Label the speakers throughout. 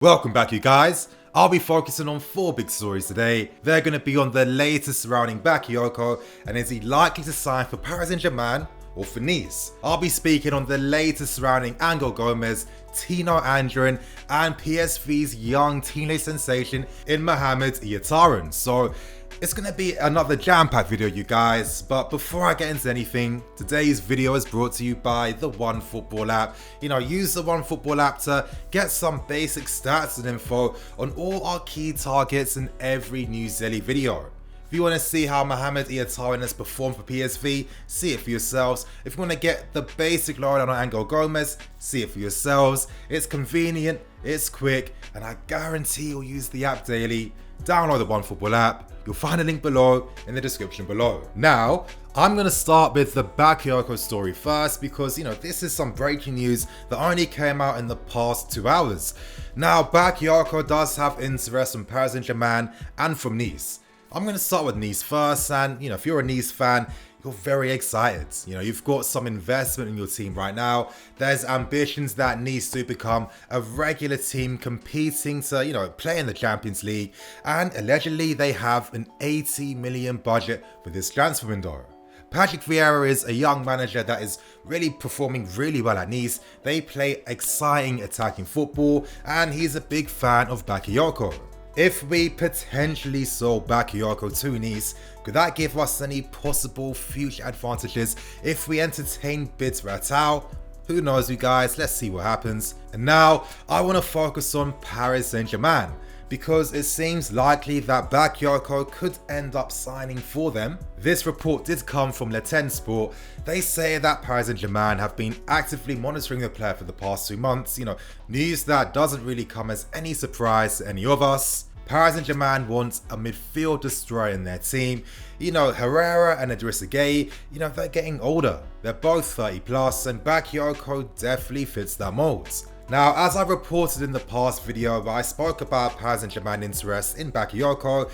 Speaker 1: Welcome back, you guys. I'll be focusing on 4 big stories today. They're going to be on the latest surrounding Bakayoko, and is he likely to sign for Paris Saint-Germain or for Nice? I'll be speaking on the latest surrounding Gomes, Tino, Anjorin, and PSV's young teenage sensation in Ihattaren. So it's going to be another jam-packed video, you guys, but before I get into anything, today's video is brought to you by the OneFootball app. Use the OneFootball app to get some basic stats and info on all our key targets in every news daily video. If you want to see how Ihattaren has performed for PSV, see it for yourselves. If you want to get the basic lowdown on Gomes, see it for yourselves. It's convenient, it's quick, and I guarantee you'll use the app daily. Download the OneFootball app. You'll find a link below in the description below. Now, I'm going to start with the Bakayoko story first because, this is some breaking news that only came out in the past 2 hours. Now, Bakayoko does have interest from Paris Saint-Germain and from Nice. I'm going to start with Nice first, and, if you're a Nice fan, you're very excited. You've got some investment in your team right now. There's ambitions that Nice to become a regular team competing to, play in the Champions League. And allegedly, they have an 80 million budget for this transfer window. Patrick Vieira is a young manager that is really performing really well at Nice. They play exciting attacking football, and he's a big fan of Bakayoko. If we potentially sold Bakayoko to Nice, could that give us any possible future advantages if we entertain bids for Ihattaren? Who knows, you guys, let's see what happens. And now, I want to focus on Paris Saint-Germain, because it seems likely that Bakayoko could end up signing for them. This report did come from Le Ten Sport. They say that Paris Saint-Germain have been actively monitoring the player for the past 2 months. News that doesn't really come as any surprise to any of us. Paris Saint-Germain wants a midfield destroyer in their team. Herrera and Idrissa Gueye, they're getting older. They're both 30 plus, and Bakayoko definitely fits that mold. Now, as I reported in the past video where I spoke about Paris Saint-Germain interest in Bakayoko,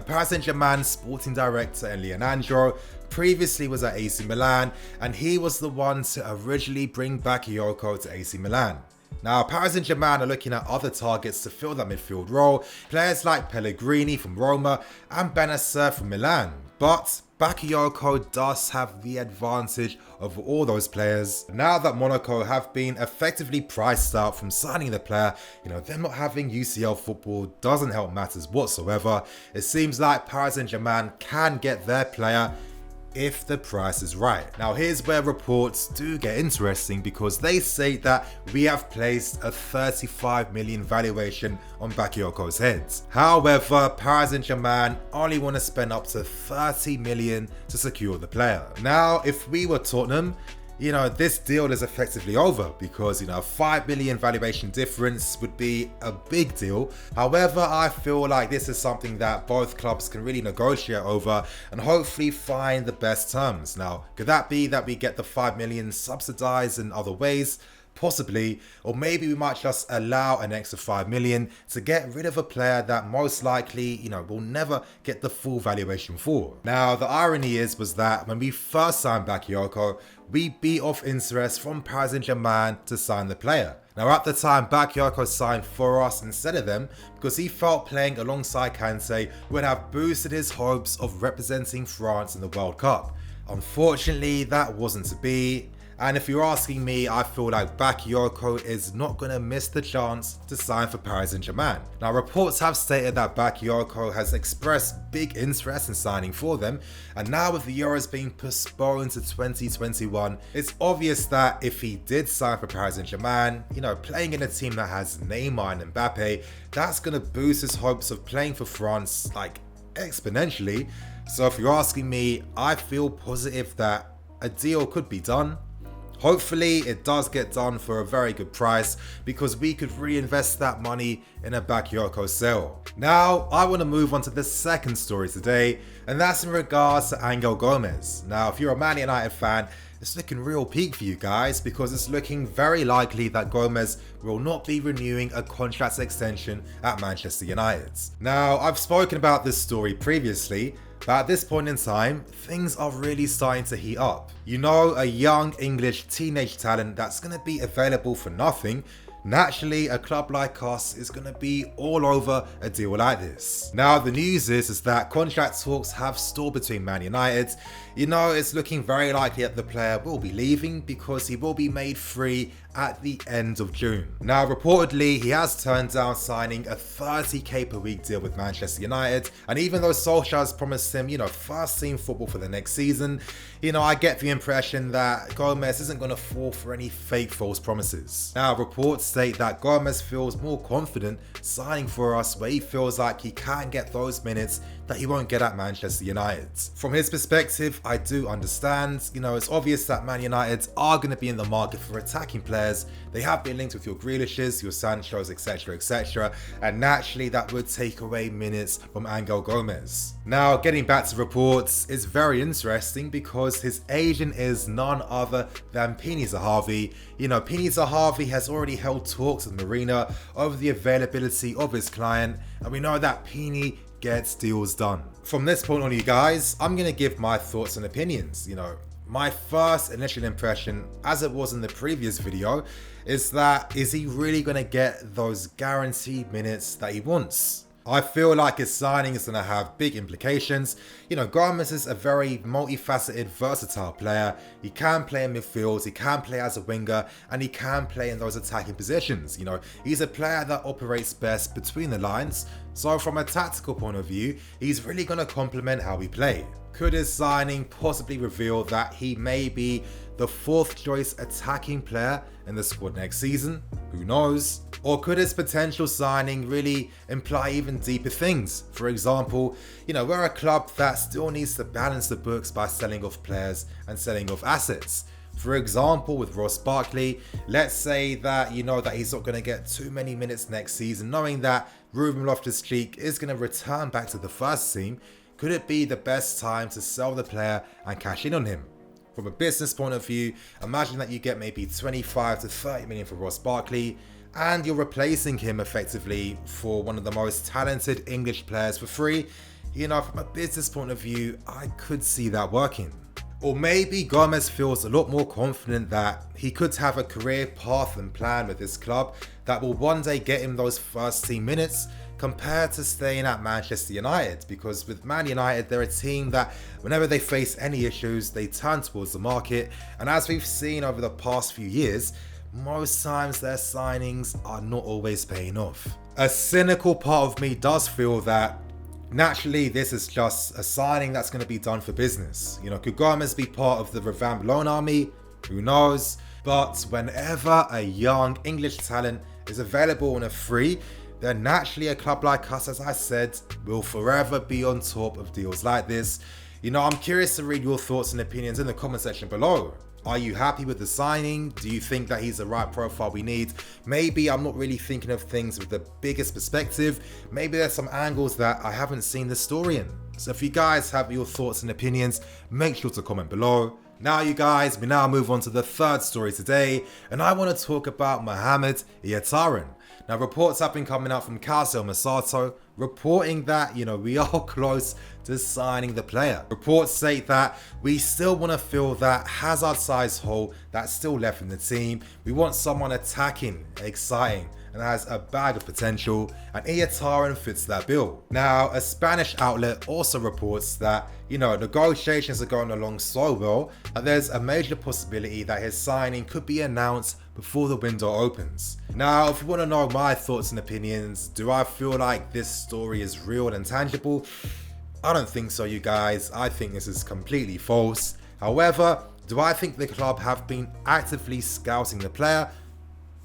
Speaker 1: Paris Saint-Germain sporting director Leandro previously was at AC Milan, and he was the one to originally bring Bakayoko to AC Milan. Now, Paris Saint-Germain are looking at other targets to fill that midfield role, players like Pellegrini from Roma and Benasser from Milan. But Bakayoko does have the advantage of all those players. Now that Monaco have been effectively priced out from signing the player, them not having UCL football doesn't help matters whatsoever. It seems like Paris Saint-Germain can get their player if the price is right. Now, here's where reports do get interesting, because they say that we have placed a 35 million valuation on Bakayoko's head. However, Paris Saint-Germain only want to spend up to 30 million to secure the player. Now, if we were Tottenham, this deal is effectively over, because, a 5 million valuation difference would be a big deal. However, I feel like this is something that both clubs can really negotiate over and hopefully find the best terms. Now, could that be that we get the 5 million subsidized in other ways? Possibly, or maybe we might just allow an extra 5 million to get rid of a player that most likely, will never get the full valuation for. Now, the irony was that when we first signed Bakayoko, we beat off interest from Paris Saint-Germain to sign the player. Now, at the time, Bakayoko signed for us instead of them because he felt playing alongside Kante would have boosted his hopes of representing France in the World Cup. Unfortunately, that wasn't to be. And if you're asking me, I feel like Bakayoko is not going to miss the chance to sign for Paris Saint-Germain. Now, reports have stated that Bakayoko has expressed big interest in signing for them, and now with the Euros being postponed to 2021, it's obvious that if he did sign for Paris Saint-Germain, playing in a team that has Neymar and Mbappe, that's going to boost his hopes of playing for France, exponentially. So if you're asking me, I feel positive that a deal could be done. Hopefully it does get done for a very good price, because we could reinvest that money in a Bakayoko sale. Now, I want to move on to the second story today, and that's in regards to Gomes. Now, if you're a Man United fan, it's looking real peak for you guys, because it's looking very likely that Gomes will not be renewing a contract extension at Manchester United. Now, I've spoken about this story previously, but at this point in time, things are really starting to heat up. A young English teenage talent that's going to be available for nothing naturally a club like us is going to be all over a deal like this. Now the news is that contract talks have stalled between Man United. You know, it's looking very likely that the player will be leaving because he will be made free at the end of June. Now reportedly he has turned down signing a 30k per week deal with Manchester United, and even though Solskjaer has promised him, you know, first team football for the next season, you know, I get the impression that Gomes isn't going to fall for any fake false promises. Now reports state that Gomes feels more confident signing for us, where he feels like he can get those minutes that he won't get at Manchester United. From his perspective, I do understand. You know, it's obvious that Man United are going to be in the market for attacking players. They have been linked with your Grealishes, your Sanchos, etc, etc, and naturally that would take away minutes from Angel Gomes. Now, getting back to reports, it's very interesting because his agent is none other than Pini Zahavi. You know, Pini Zahavi has already held talks with Marina over the availability of his client, and we know that Pini gets deals done. From this point on, you guys, I'm going to give my thoughts and opinions. You know, my first initial impression, as it was in the previous video, is that is he really going to get those guaranteed minutes that he wants? I feel like his signing is going to have big implications. You know, Gomes is a very multifaceted, versatile player. He can play in midfield, he can play as a winger, and he can play in those attacking positions. You know, he's a player that operates best between the lines. So from a tactical point of view, he's really going to complement how we play. Could his signing possibly reveal that he may be the fourth choice attacking player in the squad next season? Who knows? Or could his potential signing really imply even deeper things? For example, you know, we're a club that still needs to balance the books by selling off players and selling off assets. For example, with Ross Barkley, let's say that you know that he's not going to get too many minutes next season, knowing that Ruben Loftus-Cheek is going to return back to the first team. Could it be the best time to sell the player and cash in on him? From a business point of view, imagine that you get maybe 25 to 30 million for Ross Barkley, and you're replacing him effectively for one of the most talented English players for free. You know, from a business point of view, I could see that working. Or maybe Gomes feels a lot more confident that he could have a career path and plan with this club that will one day get him those first team minutes, compared to staying at Manchester United, because with Man United, they're a team that whenever they face any issues, they turn towards the market, and as we've seen over the past few years, most times their signings are not always paying off. A cynical part of me does feel that naturally this is just a signing that's going to be done for business. You know, could Gomes be part of the revamped loan army? Who knows? But whenever a young English talent is available on a free, then naturally a club like us, as I said, will forever be on top of deals like this. You know, I'm curious to read your thoughts and opinions in the comment section below. Are you happy with the signing? Do you think that he's the right profile we need? Maybe I'm not really thinking of things with the biggest perspective. Maybe there's some angles that I haven't seen the story in. So if you guys have your thoughts and opinions, make sure to comment below. Now you guys, we now move on to the third story today, and I want to talk about Mohamed Ihattaren. Now reports have been coming out from Calcio Masato reporting that, you know, we are close to signing the player. Reports state that we still want to fill that Hazard-sized hole that's still left in the team. We want someone attacking, exciting, and has a bag of potential, and Ihattaren fits that bill. Now, a Spanish outlet also reports that, you know, negotiations are going along so well that there's a major possibility that his signing could be announced before the window opens. Now, if you want to know my thoughts and opinions, do I feel like this story is real and tangible? I don't think so, you guys. I think this is completely false. However, do I think the club have been actively scouting the player?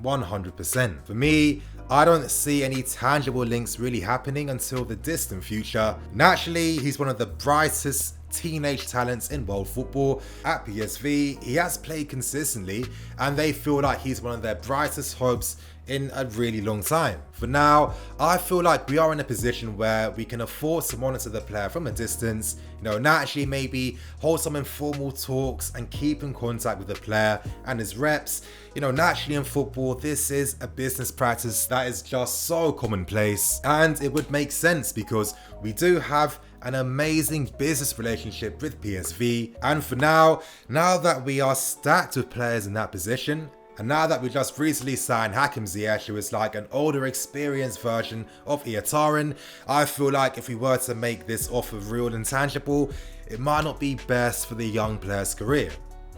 Speaker 1: 100%. For me, I don't see any tangible links really happening until the distant future. Naturally, he's one of the brightest teenage talents in world football. At PSV, he has played consistently, and they feel like he's one of their brightest hopes in a really long time. For now, I feel like we are in a position where we can afford to monitor the player from a distance, you know, naturally maybe hold some informal talks and keep in contact with the player and his reps. You know, naturally in football, this is a business practice that is just so commonplace, and it would make sense because we do have an amazing business relationship with PSV, and for now that we are stacked with players in that position, And now that we just recently signed Hakim Ziyech, who is like an older, experienced version of Ihattaren, I feel like if we were to make this offer real and tangible, it might not be best for the young player's career.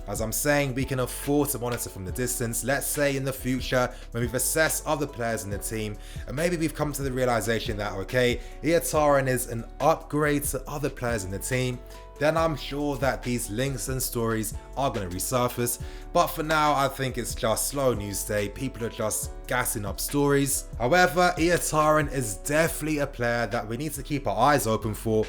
Speaker 1: As I'm saying, we can afford to monitor from the distance. Let's say in the future, when we've assessed other players in the team, and maybe we've come to the realization that, okay, Ihattaren is an upgrade to other players in the team, then I'm sure that these links and stories are going to resurface. But for now, I think it's just slow news day. People are just gassing up stories. However, Ihattaren is definitely a player that we need to keep our eyes open for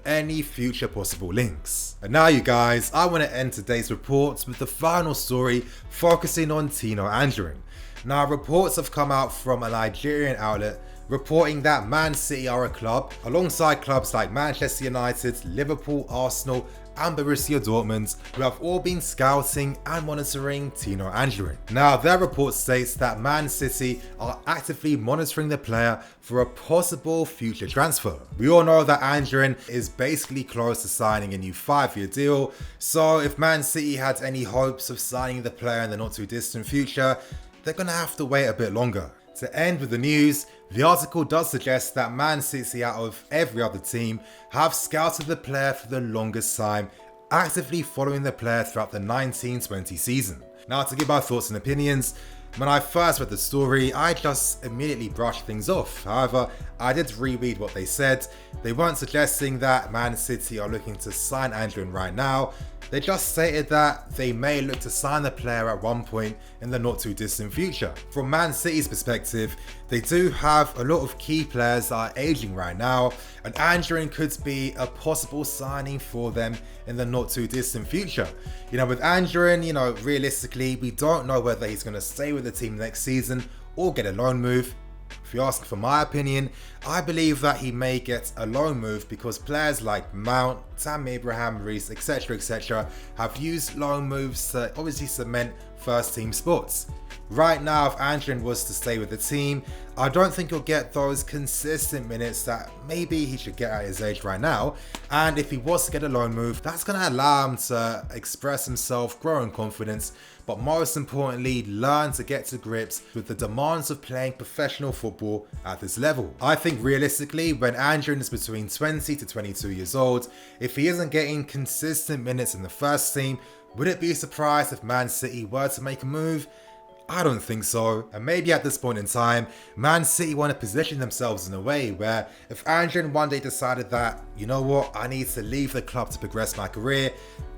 Speaker 1: any future possible links. And now you guys, I want to end today's reports with the final story focusing on Tino Anjorin. Now reports have come out from a Nigerian outlet reporting that Man City are a club, alongside clubs like Manchester United, Liverpool, Arsenal and Borussia Dortmund, who have all been scouting and monitoring Tino Anjorin. Now their report states that Man City are actively monitoring the player for a possible future transfer. We all know that Anjorin is basically close to signing a new 5-year deal, so if Man City had any hopes of signing the player in the not too distant future, they're gonna have to wait a bit longer. To end with the news, the article does suggest that Man City, out of every other team, have scouted the player for the longest time, actively following the player throughout the 19-20 season. Now to give my thoughts and opinions, when I first read the story, I just immediately brushed things off. However, I did reread what they said. They weren't suggesting that Man City are looking to sign Anjorin right now. They just stated that they may look to sign the player at one point in the not too distant future. From Man City's perspective, they do have a lot of key players that are aging right now, and Anjorin could be a possible signing for them in the not too distant future. With Anjorin, realistically, we don't know whether he's going to stay with the team next season or get a loan move. If you ask for my opinion, I believe that he may get a loan move because players like Mount, Tammy Abraham, Reece, etc. have used loan moves to obviously cement first team spots. Right now, if Anjorin was to stay with the team, I don't think he'll get those consistent minutes that maybe he should get at his age right now. And if he was to get a loan move, that's going to allow him to express himself, grow in confidence, but most importantly, learn to get to grips with the demands of playing professional football at this level. I think realistically, when Anjorin is between 20 to 22 years old, if he isn't getting consistent minutes in the first team, would it be a surprise if Man City were to make a move? I don't think so. And maybe at this point in time, Man City want to position themselves in a way where if Anjorin one day decided that, you know what, I need to leave the club to progress my career,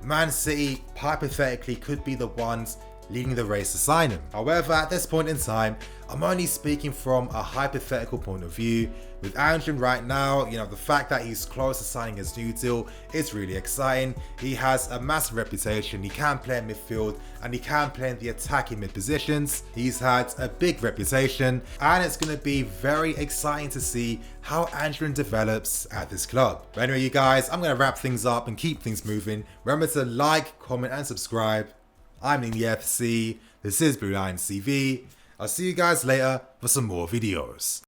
Speaker 1: Man City hypothetically could be the ones leading the race to sign him. However, at this point in time, I'm only speaking from a hypothetical point of view. With Anjorin right now, the fact that he's close to signing his new deal is really exciting. He has a massive reputation. He can play in midfield and he can play in the attacking mid positions. He's had a big reputation and it's going to be very exciting to see how Anjorin develops at this club. But anyway, you guys, I'm going to wrap things up and keep things moving. Remember to like, comment and subscribe. I'm in the FC. This is Blue Lions TV. I'll see you guys later for some more videos.